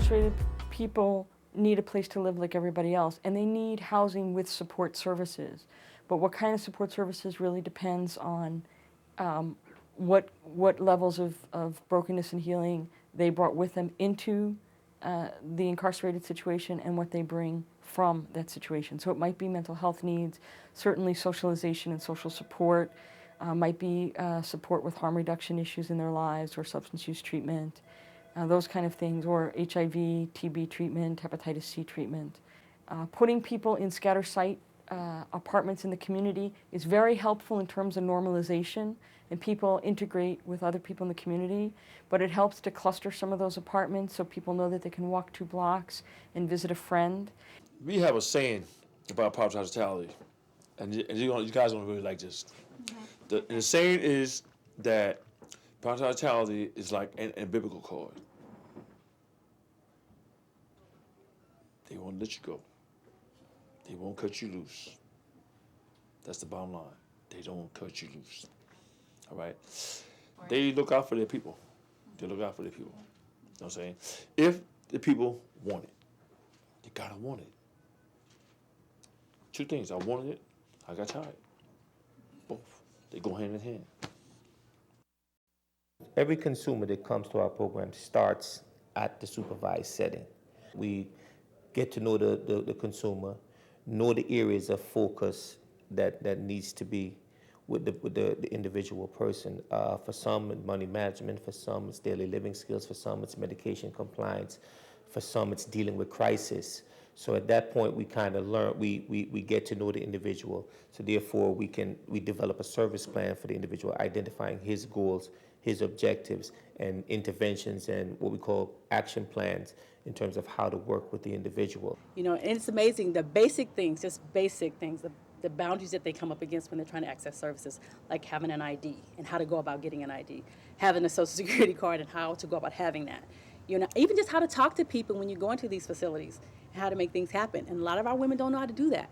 Incarcerated people need a place to live like everybody else, and they need housing with support services. But what kind of support services really depends on what levels of brokenness and healing they brought with them into the incarcerated situation and what they bring from that situation. So it might be mental health needs, certainly socialization and social support, might be support with harm reduction issues in their lives or substance use treatment, those kind of things, or HIV, TB treatment, hepatitis C treatment. Putting people in scatter site apartments in the community is very helpful in terms of normalization, and people integrate with other people in the community, but it helps to cluster some of those apartments so people know that they can walk 2 blocks and visit a friend. We have a saying about private hospitality, and you guys don't really like this. Mm-hmm. The saying is that private hospitality is like an umbilical cord. They won't let you go. They won't cut you loose. That's the bottom line. They don't cut you loose. All right? They look out for their people. They look out for their people. You know what I'm saying? If the people want it, they gotta want it. 2 things. I wanted it, I got tired. Both. They go hand in hand. Every consumer that comes to our program starts at the supervised setting. We get to know the consumer, know the areas of focus that needs to be with the individual person. For some, it's money management. For some, it's daily living skills. For some, it's medication compliance. For some, it's dealing with crisis. So at that point, we kind of learn, we get to know the individual. So therefore, we develop a service plan for the individual, identifying his goals, his objectives, and interventions, and what we call action plans in terms of how to work with the individual. You know, and it's amazing, the basic things, just basic things, the boundaries that they come up against when they're trying to access services, like having an ID and how to go about getting an ID, having a social security card and how to go about having that. You know, even just how to talk to people when you go into these facilities, how to make things happen. And a lot of our women don't know how to do that,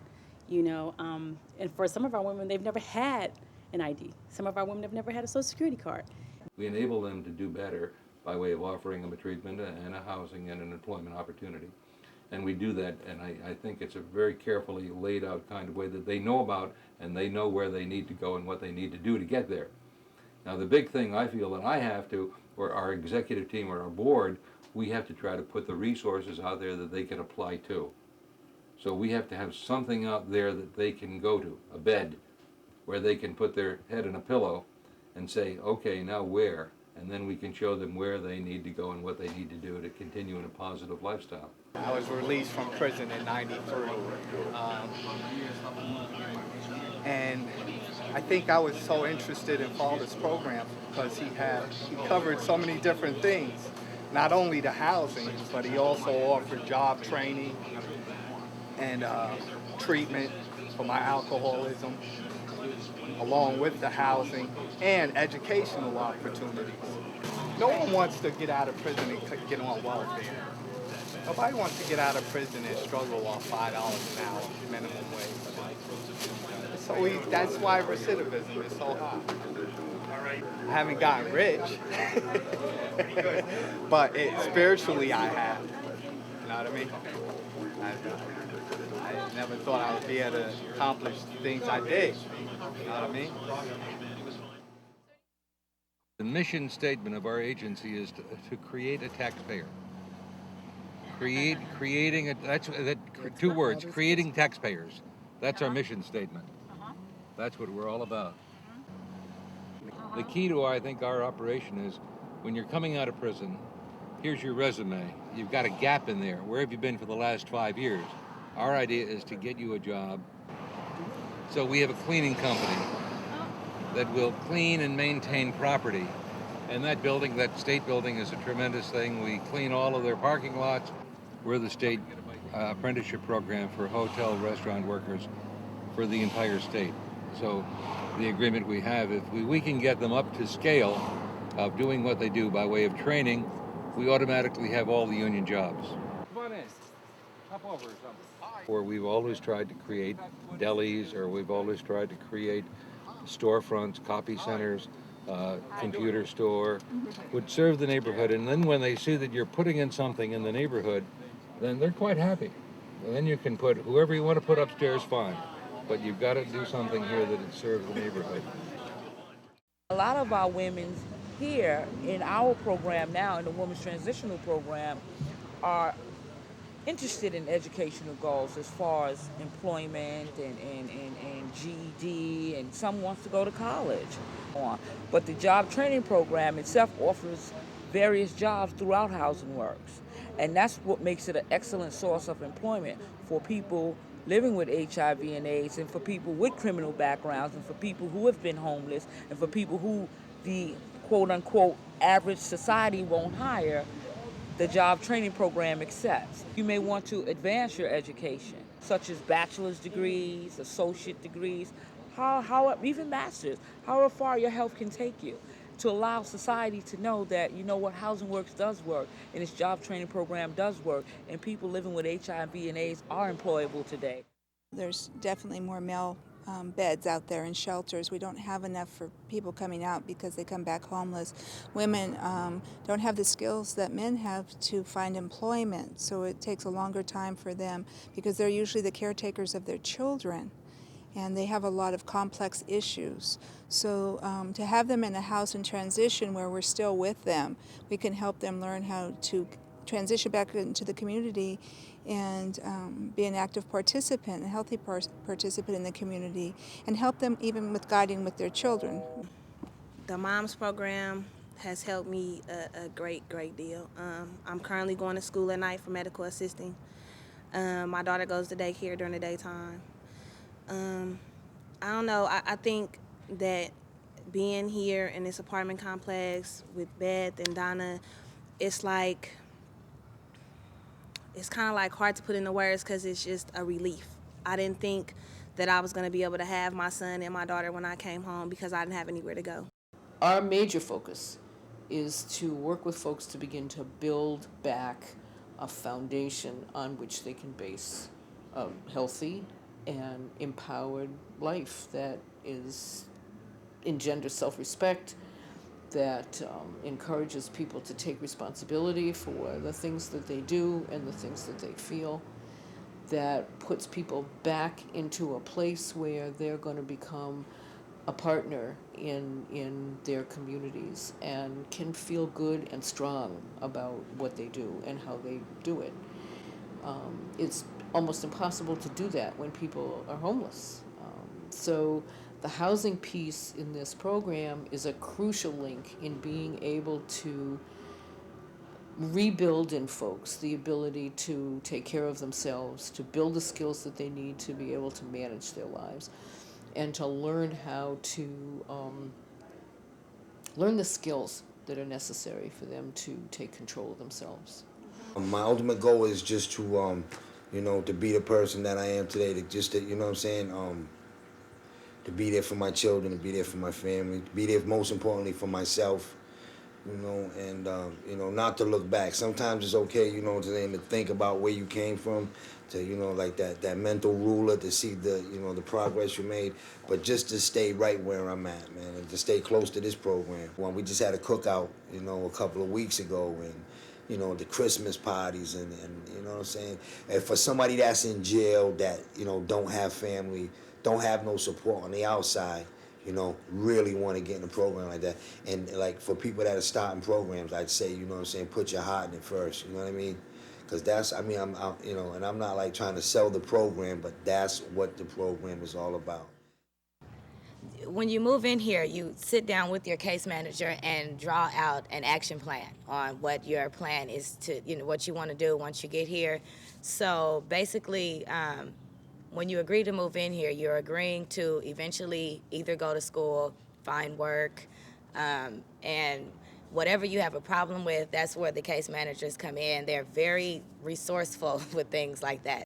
you know. And for some of our women, they've never had an ID. Some of our women have never had a social security card. We enable them to do better by way of offering them a treatment and a housing and an employment opportunity. And we do that, and I think it's a very carefully laid out kind of way that they know about, and they know where they need to go and what they need to do to get there. Now the big thing I feel that I have to, or our executive team or our board, we have to try to put the resources out there that they can apply to. So we have to have something out there that they can go to, a bed, where they can put their head in a pillow and say, okay, now where? And then we can show them where they need to go and what they need to do to continue in a positive lifestyle. I was released from prison in '93. And I think I was so interested in Father's program because he covered so many different things. Not only the housing, but he also offered job training and treatment for my alcoholism, along with the housing and educational opportunities. No one wants to get out of prison and get on welfare. Nobody wants to get out of prison and struggle off $5 an hour minimum wage. So that's why recidivism is so high. I haven't gotten rich, but spiritually I have. You know what I mean? I never thought I would be able to accomplish the things I did. You know what I mean? The mission statement of our agency is to create a taxpayer. Creating two words, creating taxpayers. That's our mission statement. That's what we're all about. The key to, I think, our operation is when you're coming out of prison, here's your resume. You've got a gap in there. Where have you been for the last 5 years? Our idea is to get you a job. So we have a cleaning company that will clean and maintain property. And that building, that state building, is a tremendous thing. We clean all of their parking lots. We're the state apprenticeship program for hotel, restaurant workers for the entire state. So the agreement we have, if we can get them up to scale of doing what they do by way of training, we automatically have all the union jobs. Come on in, hop over or something. Or we've always tried to create delis, or we've always tried to create storefronts, copy centers, computer store, would serve the neighborhood. And then when they see that you're putting in something in the neighborhood, then they're quite happy. And then you can put whoever you want to put upstairs, fine. But you've got to do something here that it serves the neighborhood. A lot of our women here in our program now, in the Women's Transitional Program, are interested in educational goals as far as employment and GED, and some wants to go to college. But the job training program itself offers various jobs throughout Housing Works. And that's what makes it an excellent source of employment for people living with HIV and AIDS, and for people with criminal backgrounds, and for people who have been homeless, and for people who the quote-unquote average society won't hire. The job training program accepts. You may want to advance your education, such as bachelor's degrees, associate degrees, even master's, however far your health can take you, to allow society to know that, you know what, Housing Works does work, and its job training program does work, and people living with HIV and AIDS are employable today. There's definitely more male beds out there in shelters. We don't have enough for people coming out because they come back homeless. Women don't have the skills that men have to find employment, so it takes a longer time for them because they're usually the caretakers of their children, and they have a lot of complex issues. So to have them in a house in transition where we're still with them, we can help them learn how to transition back into the community and be an active participant, a healthy participant in the community, and help them even with guiding with their children. The MOMS program has helped me a great deal. I'm currently going to school at night for medical assisting. My daughter goes to daycare during the daytime. I don't know, I think that being here in this apartment complex with Beth and Donna, it's kind of like hard to put into words because it's just a relief. I didn't think that I was going to be able to have my son and my daughter when I came home because I didn't have anywhere to go. Our major focus is to work with folks to begin to build back a foundation on which they can base a healthy and empowered life that engenders self-respect, that encourages people to take responsibility for the things that they do and the things that they feel, that puts people back into a place where they're going to become a partner in their communities and can feel good and strong about what they do and how they do it. It's almost impossible to do that when people are homeless. So the housing piece in this program is a crucial link in being able to rebuild in folks the ability to take care of themselves, to build the skills that they need to be able to manage their lives, and to learn how to learn the skills that are necessary for them to take control of themselves. My ultimate goal is just to, to be the person that I am today, to be there for my children, to be there for my family, to be there most importantly for myself, and not to look back. Sometimes it's okay, to think about where you came from, to, like that mental ruler, to see the progress you made, but just to stay right where I'm at, man, and to stay close to this program. Well, we just had a cookout, a couple of weeks ago, and the Christmas parties and you know what I'm saying? And for somebody that's in jail that, don't have family, don't have no support on the outside, really want to get in a program like that. And like for people that are starting programs, I'd say, put your heart in it first, you know what I mean? Because I'm and I'm not like trying to sell the program, but that's what the program is all about. When you move in here, you sit down with your case manager and draw out an action plan on what your plan is to, what you want to do once you get here. So basically, when you agree to move in here, you're agreeing to eventually either go to school, find work, and whatever you have a problem with, that's where the case managers come in. They're very resourceful with things like that.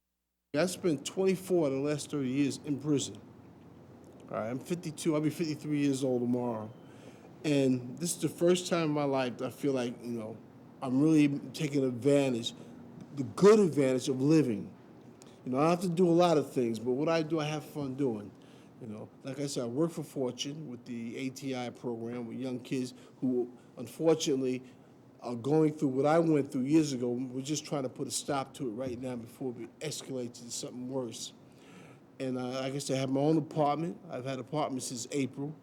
I spent 24 of the last 30 years in prison. All right, I'm 52, I'll be 53 years old tomorrow. And this is the first time in my life that I feel like, I'm really taking advantage, the good advantage of living. I don't have to do a lot of things, but what I do, I have fun doing. You know, like I said, I work for Fortune with the ATI program with young kids who, unfortunately, are going through what I went through years ago. We're just trying to put a stop to it right now before it escalates to something worse. And like I said, I have my own apartment. I've had an apartment since April.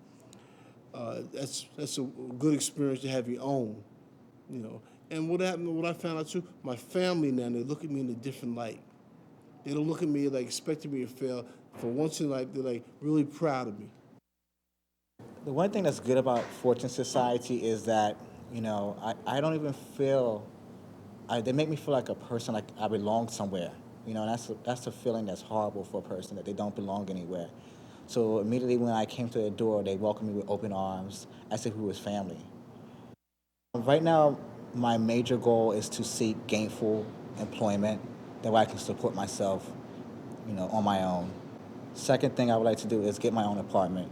That's a good experience to have your own, you know. And what happened, what I found out too, my family now, they look at me in a different light. They don't look at me like expecting me to fail. For once in life, they're like really proud of me. The one thing that's good about Fortune Society is that, you know, I don't even feel, they make me feel like a person, like I belong somewhere. You know, and that's a feeling that's horrible for a person, that they don't belong anywhere. So immediately when I came to the door, they welcomed me with open arms, as if we was family. Right now, my major goal is to seek gainful employment, that way I can support myself, you know, on my own. Second thing I would like to do is get my own apartment.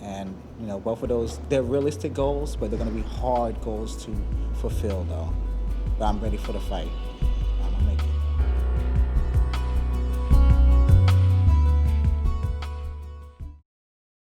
And, you know, both of those, they're realistic goals, but they're going to be hard goals to fulfill, though. But I'm ready for the fight.